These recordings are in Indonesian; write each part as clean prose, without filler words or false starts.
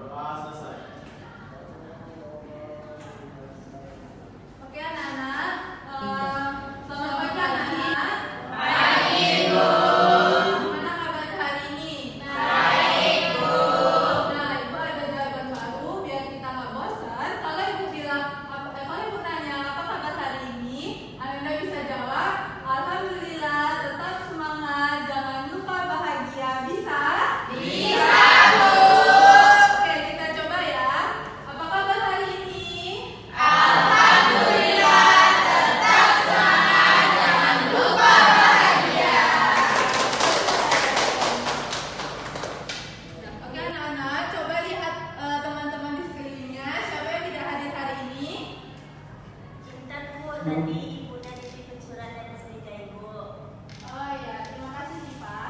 Oke anak-anak, selamat pagi anak-anak. Gimana kabar hari ini? Baik, Bu. Nah, Ibu ada jawaban baru biar kita nggak bosan. Kalau Ibu bilang, kalau Ibu nanya apa kabar hari ini, Anda bisa jawab, Alhamdulillah, tetap semangat, jangan lupa bahagia. Bisa? Bisa, Bu. Oke, kita coba ya. Apa kabar hari ini? Oke anak-anak, coba lihat teman-teman di sekelilingnya. Siapa yang tidak hadir hari ini? Intan, Bu, tadi Ibu udah titip surat dari Srika Ibu. Oh ya, terima kasih Siva.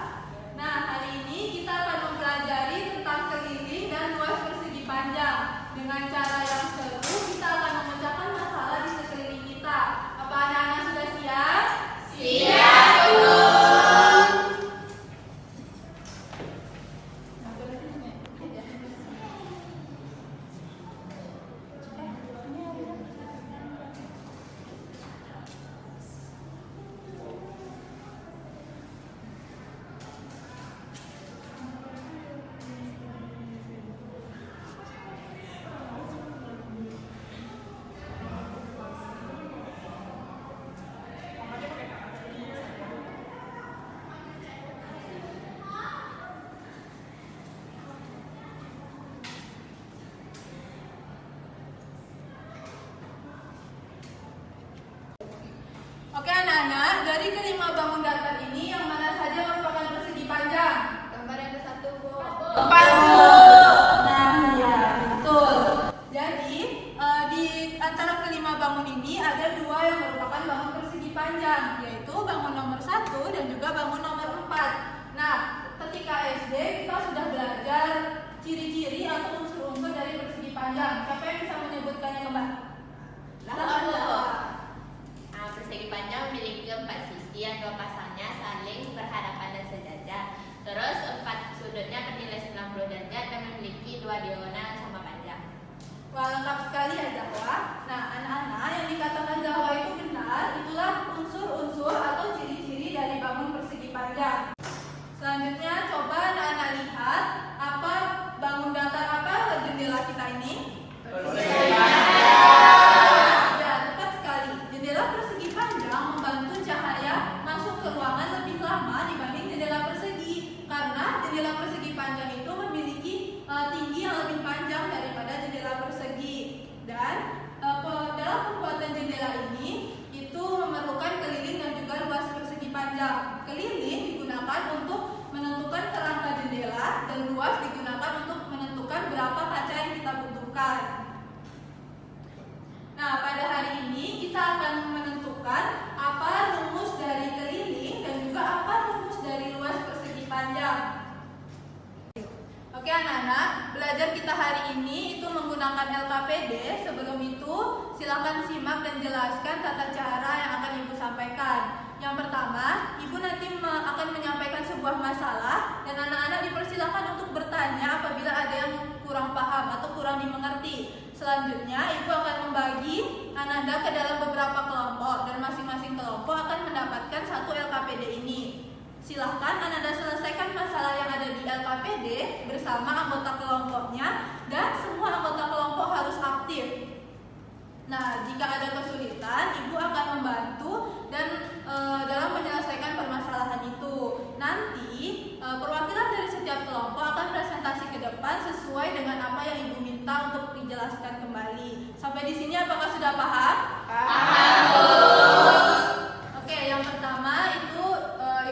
Nah, hari ini kita akan mempelajari tentang keliling dan luas persegi panjang. Dengan cara yang seru, kita akan memecahkan masalah di sekeliling kita. Apa anak-anak sudah siap? Siap, Bu. Oke anak-anak, dari kelima bangun datar ini yang mana saja merupakan persegi panjang? Gambar yang ke-1, Bu. Nah, ya, betul. Jadi, di antara kelima bangun ini ada dua yang merupakan bangun persegi panjang, yaitu bangun nomor 1 dan juga bangun nomor 4. Nah, ketika SD kita sudah belajar ciri-ciri atau unsur-unsur dari persegi panjang. Siapa yang bisa menyebutkannya kembali? Persegi panjang memiliki 4 sisi yang 2 pasangnya saling berhadapan dan sejajar. Terus 4 sudutnya bernilai 90 derajat dan memiliki 2 diagonal sama panjang. Wah, lengkap sekali ya Zahwa. Nah, anak-anak yang dikatakan Zahwa itu benar, itulah unsur-unsur atau ciri-ciri dari bangun persegi panjang. Selanjutnya, coba anak-anak lihat apa bangun datar apa jendela kita ini? Ya, tepat sekali. Jendela persegi panjang membantu cahaya masuk ke ruangan lebih lama dibanding jendela persegi. Karena jendela persegi panjang itu memiliki tinggi yang lebih panjang daripada jendela persegi. Dan dalam pembuatan jendela ini itu memerlukan keliling dan juga luas persegi panjang. Keliling digunakan untuk menentukan kerangka jendela dan luas digunakan untuk menentukan berapa kaca yang kita butuhkan. Nah, pada hari ini kita akan menentukan apa rumus dari keliling dan juga apa rumus dari luas persegi panjang. Oke anak-anak, belajar kita hari ini itu menggunakan LKPD. Sebelum itu, silakan simak dan jelaskan tata cara yang akan Ibu sampaikan. Yang pertama, Ibu nanti akan menyampaikan sebuah masalah dan anak-anak dipersilakan untuk bertanya apabila ada yang kurang paham atau kurang dimengerti. Selanjutnya, Ibu akan membagi Ananda ke dalam beberapa kelompok dan masing-masing kelompok akan mendapatkan 1 LKPD ini. Silahkan Ananda selesaikan masalah yang ada di LKPD bersama anggota kelompoknya dan semua anggota kelompok harus aktif. Nah, jika ada kesulitan, Ibu akan membantu dan dalam menyelesaikan permasalahan itu. Nanti perwakilan dari setiap kelompok akan presentasi ke depan sesuai dengan apa yang Ibu minta untuk dijelaskan kembali. Sampai di sini apakah sudah paham? Paham, Bu. Oke, yang pertama itu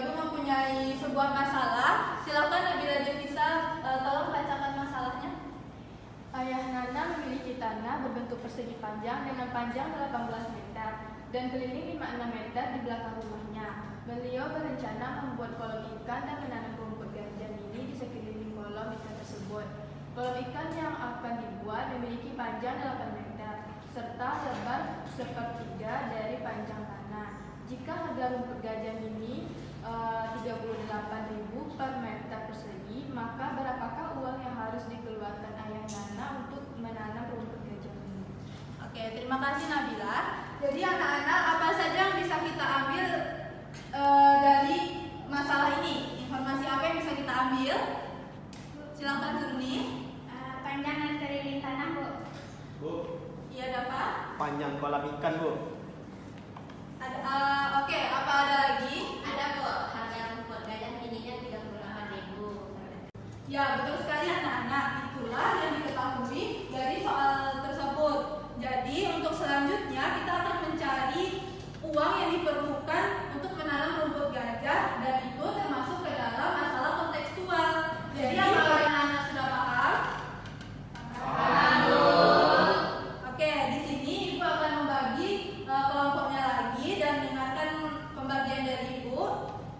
Ibu mempunyai sebuah masalah. Silakan Nabila Devisa, tolong bacakan masalahnya. Ayah Nana memiliki tanah berbentuk persegi panjang dengan panjang 18 meter dan keliling 56 meter di belakang rumahnya. Beliau berencana membuat kolam ikan dan menanam rumput ganja mini di sekeliling kolam ikan tersebut. Kolam ikan yang akan dibuat memiliki panjang 8 meter serta lebar 1/3 dari panjang tanah. Jika harga rumput ganja mini 38.000 per meter persegi, maka berapakah uang yang harus dikeluarkan Ayah Nana terima kasih Nabila. Jadi anak-anak, apa saja yang bisa kita ambil dari masalah ini? Informasi apa yang bisa kita ambil? Silakan Zurni. Panjang dan keliling tanah, Bu. Bu, Iya, dapat. panjang kolam ikan, Bu. Oke, apa ada lagi? Ada kok, harga rumput gajah mininya 38.000. Ya, betul sekali anak-anak. Itulah yang diketahui dari soal tersebut. Jadi, untuk selanjutnya kita akan mencari uang yang diperlukan untuk menanam rumput gajah, dan itu termasuk ke dalam masalah kontekstual. Jadi, apakah anak-anak sudah paham? Oke, di sini Ibu akan membagi kelompoknya lagi dan dengarkan pembagian dari Ibu.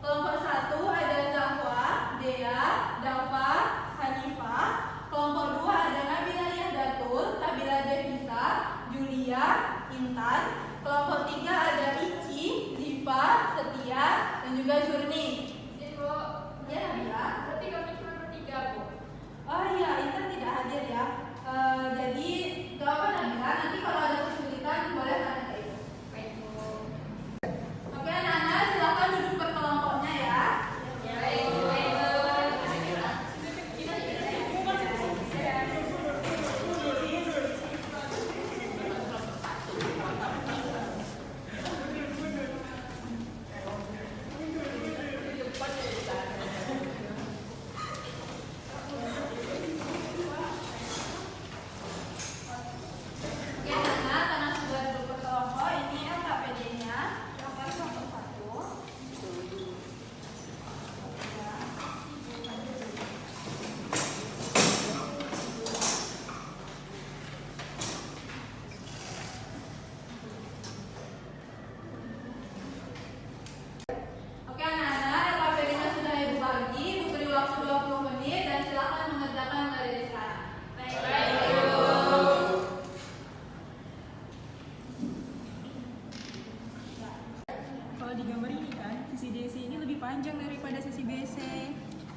Kelompok 1 ada Zahwa, Dea, Dafa, Hanifah. Kelompok 2 ada Nabila Yahdatul, Nabila Devisa, Julia, Intan. Kelompok 3 ada Ici, Ziva, Setia, dan juga Zurni. Ibu, Ya, Nabila. berarti kami cuma bertiga, Bu. Oh iya, Intan tidak hadir ya. Jadi gak apa Nabila, nanti kalau ada kesulitan boleh tanya ke Ibu. Baik, Bu. Oke anak-anak, silakan duduk per kelompoknya ya. Oke anak-anak, karena sudah duduk per kelompok, ini LKPD-nya. Silakan kelompok 1. Oke anak-anak, LKPD-nya sudah Ibu bagi. Ibu beri waktu 20 menit dan silakan mengerjakan mulai dari sekarang. Kalau di gambar ini kan, sisi DC ini lebih panjang daripada sisi BC.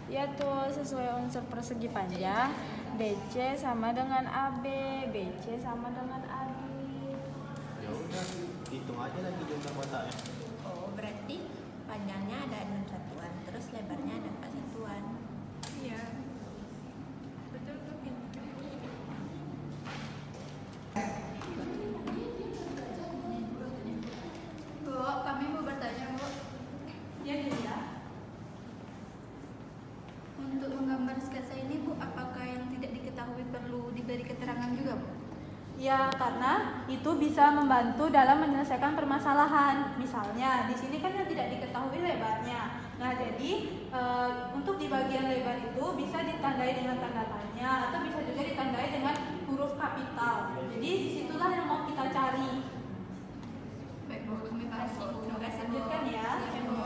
Ya tuh, sesuai unsur persegi panjang, BC sama dengan AB, BC sama dengan AB. Ya udah, hitung aja lagi jumlah kotaknya. Oh, berarti panjangnya ada 6 satuan, terus lebarnya ada 4 satuan. Iya. Betul tuh. Bu, kami mau bertanya, Bu. Ya, Julia. Untuk menggambar sketsa ini Bu, apakah yang tidak diketahui perlu diberi keterangan juga Bu? Ya, karena itu bisa membantu dalam menyelesaikan permasalahan. Misalnya, di sini kan yang tidak diketahui lebarnya. Nah, jadi untuk di bagian lebar itu bisa ditandai dengan tanda tanya atau bisa juga ditandai dengan huruf kapital. Jadi disitulah yang mau kita cari. Baik Bu, kami paham Bu. Terima kasih Bu. Lanjutkan ya. Iya, Bu.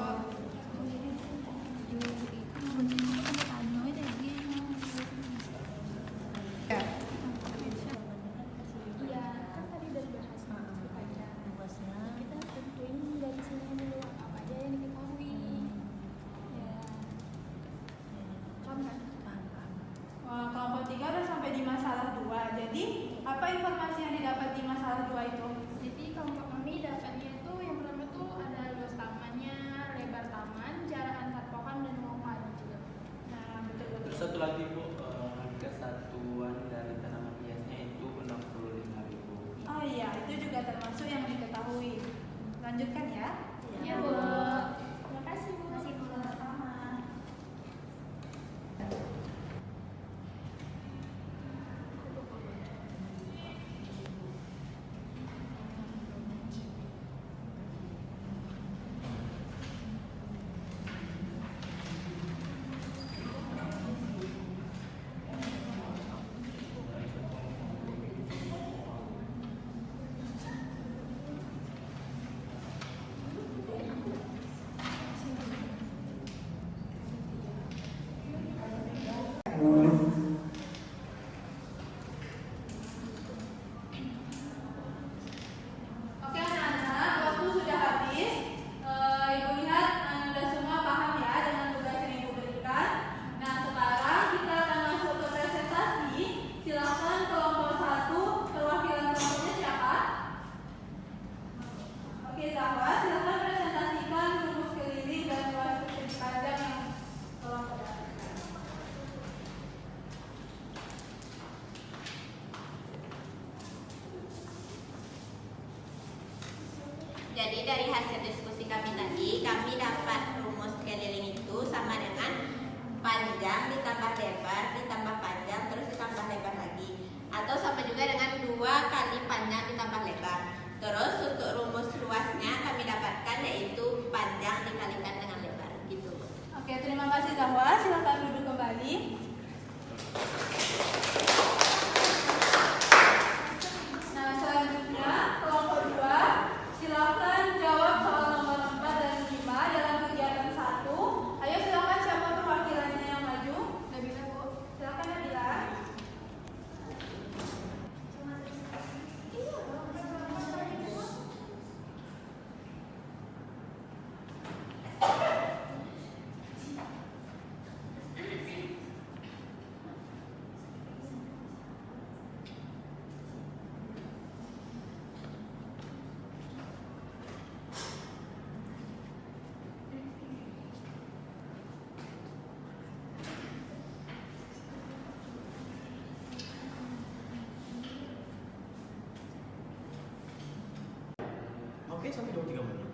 Iya, kan tadi udah dibahas persegi panjang. Kita tentuin dari sini dulu apa aja yang diketahui. Ya. Paham kan? Wah, kelompok 3 udah sampai di masalah 2. Jadi, apa informasi yang didapat di masalah 2 itu? Jadi kelompok kami dapatnya itu yang pertama tuh ada luas tamannya, lebar taman, jarak antar pohon dan ruang padu juga. Nah, betul-betul. Terus satu lagi Bu, harga satuan dari tanaman hiasnya itu 65.000. Oh iya, itu juga termasuk yang diketahui. Lanjutkan ya. Iya Bu. Terima kasih Bu. Sama. Jadi dari hasil diskusi kami tadi, kami dapat rumus keliling itu sama dengan panjang ditambah lebar ditambah panjang terus ditambah lebar lagi, atau sama juga dengan 2 kali panjang ditambah lebar. Terus untuk rumus luasnya kami dapatkan yaitu panjang dikalikan dengan lebar gitu. Oke, terima kasih Zahwa. Silakan duduk kembali. Nah, selanjutnya kelompok 2, silakan jawab soal nomor 4 dan 5 dalam kegiatan 1. Ayo silakan, siapa perwakilannya yang maju? Nabila, Bu. Silakan Nabila. Oke, sampai 23 menit.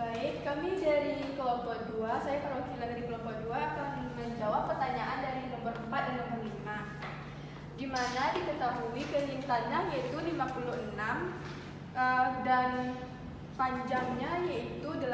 Baik, kami dari kelompok 2, saya perwakilan dari kelompok 2 akan menjawab pertanyaan dari nomor 4 dan nomor 5. Di mana diketahui keliling tanah yaitu 56 dan panjangnya yaitu 18,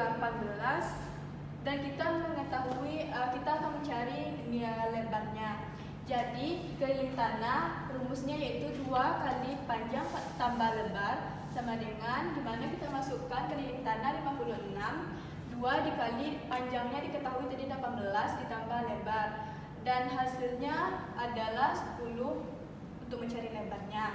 dan kita mengetahui kita akan mencari lebarnya. Jadi keliling tanah rumusnya yaitu 2 kali panjang tambah lebar sama dengan, dimana kita masukkan keliling tanah 56, 2 dikali panjangnya diketahui tadi 18 ditambah lebar, dan hasilnya adalah 10 untuk mencari lebarnya.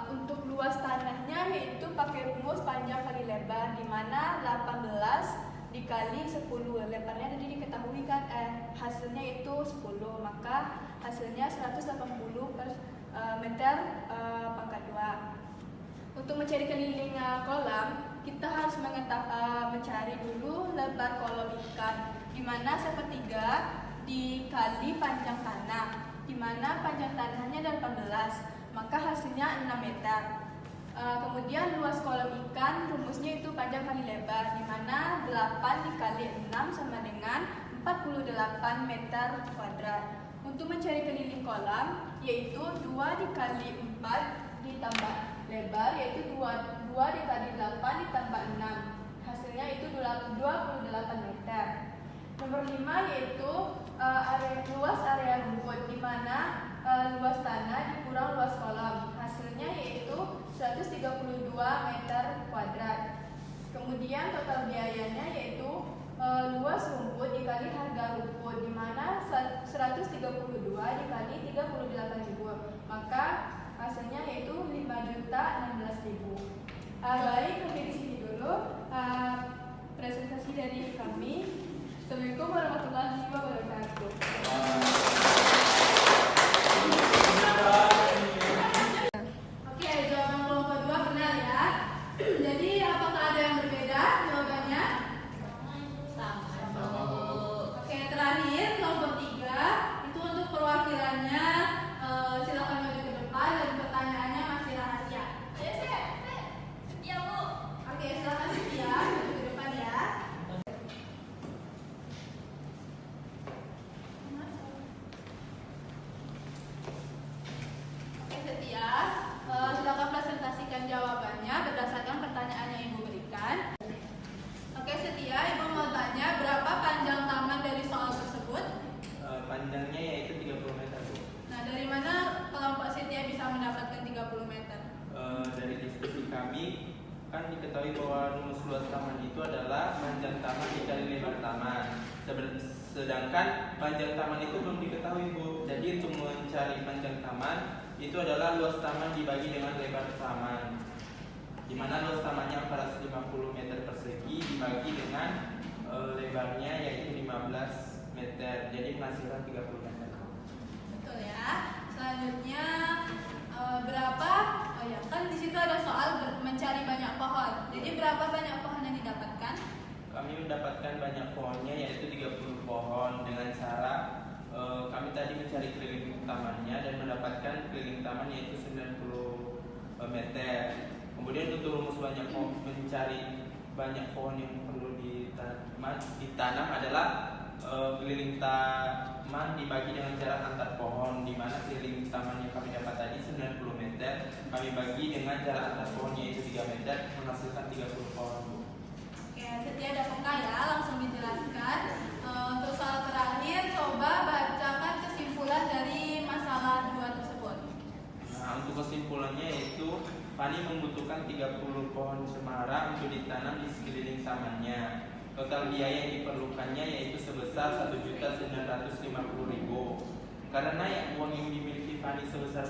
Untuk luas tanahnya yaitu pakai rumus panjang kali lebar, dimana 18 dikali 10, lebarnya tadi diketahui kan hasilnya itu 10, maka hasilnya 180 per meter pangkat 2. Untuk mencari keliling kolam, kita harus mencari dulu lebar kolom ikan, di mana 1/3 dikali panjang tanah, di mana panjang tanahnya 18, maka hasilnya 6 meter. Kemudian luas kolom ikan rumusnya itu panjang kali lebar, di mana 8 dikali 6 sama dengan 48 meter kuadrat. Untuk mencari keliling kolam, yaitu 2 dikali 4 ditambah lebar, yaitu 2 dikali 8 ditambah 6. Hasilnya itu 28 meter. Nomor 5 yaitu luas area rumput, di mana luas tanah dikurang luas kolam. Hasilnya yaitu 132 meter kuadrat. Kemudian total biayanya yaitu luas rumput dikali harga rumput, di mana 132 dikali 38.000, maka hasilnya yaitu 5.016.000. Baik, sampai di sini dulu presentasi dari kami. Assalamualaikum warahmatullahi wabarakatuh. Oke, jawaban kelompok 2 benar ya. Jadi apakah ada yang berbeda jawabannya? Sama. Oke, terakhir kelompok 3 itu untuk perwakilannya, silakan maju ke depan dan pertanyaannya masih rahasia. Setia, Bu. Oke, silakan Setia maju ke depan ya. Oke Setia, silakan presentasikan jawabannya berdasarkan pertanyaan yang Ibu berikan. Oke Setia, Ibu mau tanya berapa panjang taman dari soal tersebut? Panjangnya yaitu 30 meter, Bu. Nah, dari mana kelompok Setia bisa mendapatkan 30 meter? Dari diskusi kami kan diketahui bahwa rumus luas taman itu adalah panjang taman dikali lebar taman. Sedangkan panjang taman itu belum diketahui, Bu. Jadi untuk mencari panjang taman itu adalah luas taman dibagi dengan lebar taman, di mana luas tamannya 450 meter persegi dibagi dengan lebarnya yaitu 15 meter, jadi menghasilkan 30 meter. Betul ya. Selanjutnya berapa? Oh ya, kan di situ ada soal mencari banyak pohon. Jadi berapa banyak pohon yang didapatkan? Kami mendapatkan banyak pohonnya yaitu 30 pohon dengan cara kami tadi mencari keliling tamannya dan mendapatkan keliling taman yaitu 90 meter. Kemudian untuk rumus mencari banyak pohon yang perlu ditanam adalah keliling taman dibagi dengan jarak antar pohon, di mana keliling taman yang kami dapat tadi 90 meter kami bagi dengan jarak antar pohon yaitu 3 meter menghasilkan 30 pohon. Oke, Setia ada peka ya, langsung dijelaskan. Untuk soal terakhir, coba bacakan kesimpulan dari masalah 2 tersebut. Nah, untuk kesimpulannya yaitu Fani membutuhkan 30 pohon cemara untuk ditanam di sekeliling tamannya. Total biaya yang diperlukannya yaitu sebesar 1.950.000. Karena uang yang dimiliki Fani sebesar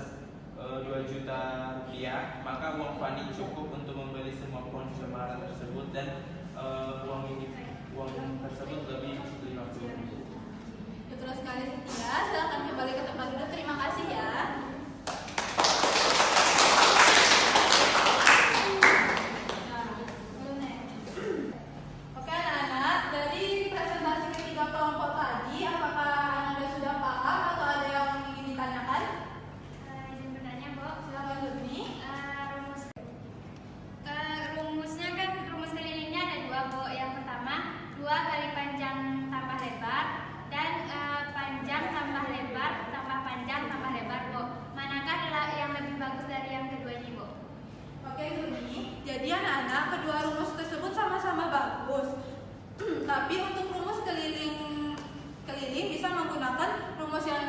2 juta rupiah, maka uang Fani cukup untuk membeli semua pohon cemara tersebut dan uang tersebut lebih 50.000. Betul sekali Setia, silakan kembali ke tempat duduk. Terima kasih ya. Oke anak-anak, dari presentasi ketiga kelompok tadi, apakah anak-anak sudah paham atau ada yang ingin ditanyakan? Izin bertanya, Bu. Silakan Lutni. Rumusnya kan rumus kelilingnya ada 2, Bu. Yang pertama 2 kali panjang tambah lebar dan panjang tambah lebar tambah panjang tambah lebar, Bu. Manakah yang lebih bagus dari yang kedua ini, Bu? Oke Lutni, jadi anak-anak kedua rumus tersebut sama-sama bagus. Tapi untuk rumus keliling bisa menggunakan rumus yang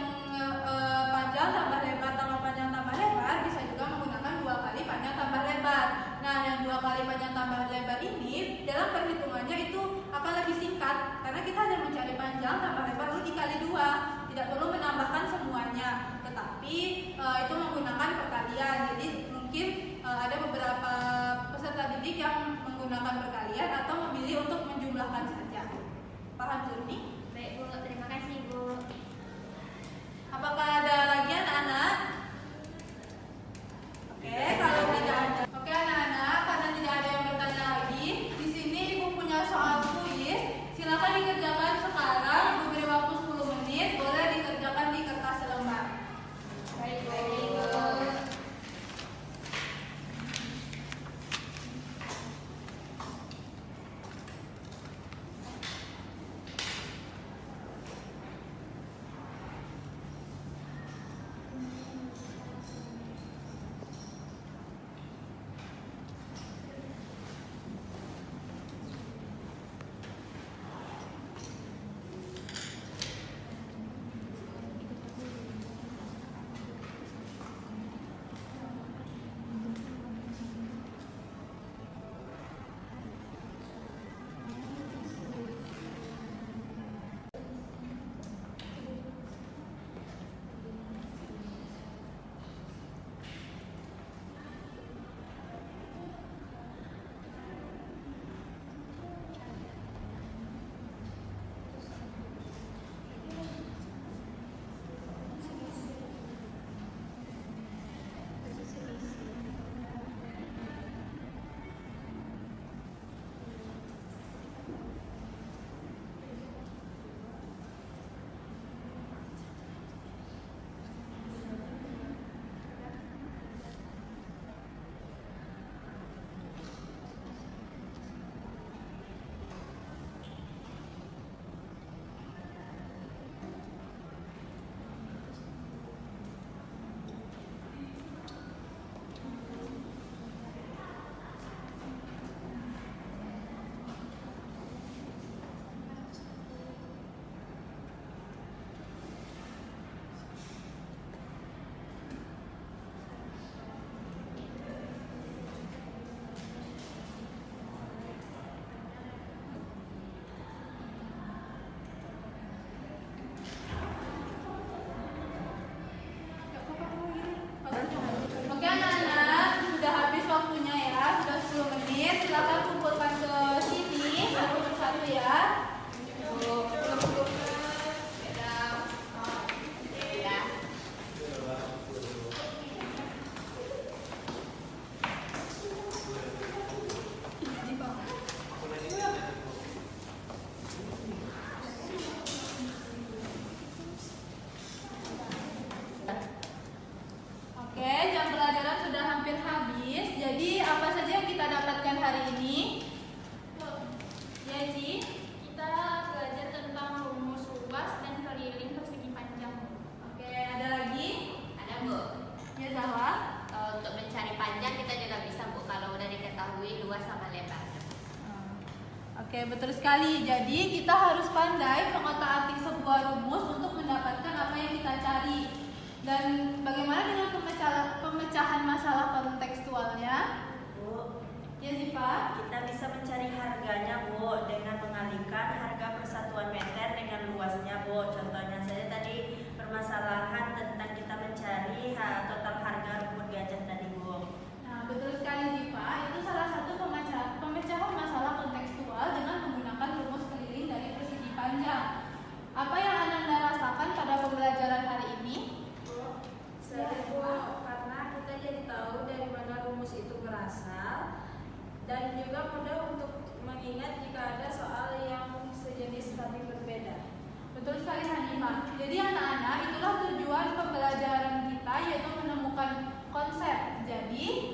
panjang tambah lebar tambah panjang tambah lebar, bisa juga menggunakan 2 kali panjang tambah lebar. Nah, yang 2 kali panjang tambah lebar ini dalam perhitungannya itu akan lebih singkat karena kita hanya mencari panjang tambah lebar lalu dikali 2, tidak perlu menambahkan semuanya. Tetapi itu menggunakan perkalian. Jadi mungkin ada beberapa peserta didik yang menggunakan perkalian atau memilih untuk menjumlahkan saja. Paham Zurni? Baik, Bu. Terima kasih, Bu. Apakah ada lagi anak-anak? Oke, kalau tidak ada. Oke anak-anak, karena tidak ada yang bertanya lagi, di sini Ibu punya soal kuis. Silakan dikerjakan sekarang. Ibu beri waktu 10 menit. Boleh dikerjakan di kertas selembar. Baik, Bu. luas sama lebarnya. Oke, betul sekali. Jadi kita harus pandai mengotak-atik sebuah rumus untuk mendapatkan apa yang kita cari. Dan bagaimana dengan pemecahan masalah kontekstualnya? Bu, Ya, Ziva? kita bisa mencari harganya, Bu, dengan mengalihkan harga persatuan meter dengan luasnya, Bu. Contohnya saja tadi permasalahan tentang kita mencari total harga rumput gajah tadi, Bu. Nah, betul sekali Ziva. Itu salah satu pemecahan masalah kontekstual dengan menggunakan rumus keliling dari persegi panjang. Apa yang Ananda rasakan pada pembelajaran hari ini? Seru, karena kita jadi tahu dari mana rumus itu berasal dan juga mudah untuk mengingat jika ada soal yang sejenis tapi berbeda. Betul sekali Hanifah. Jadi anak-anak, itulah tujuan pembelajaran kita, yaitu menemukan konsep. Jadi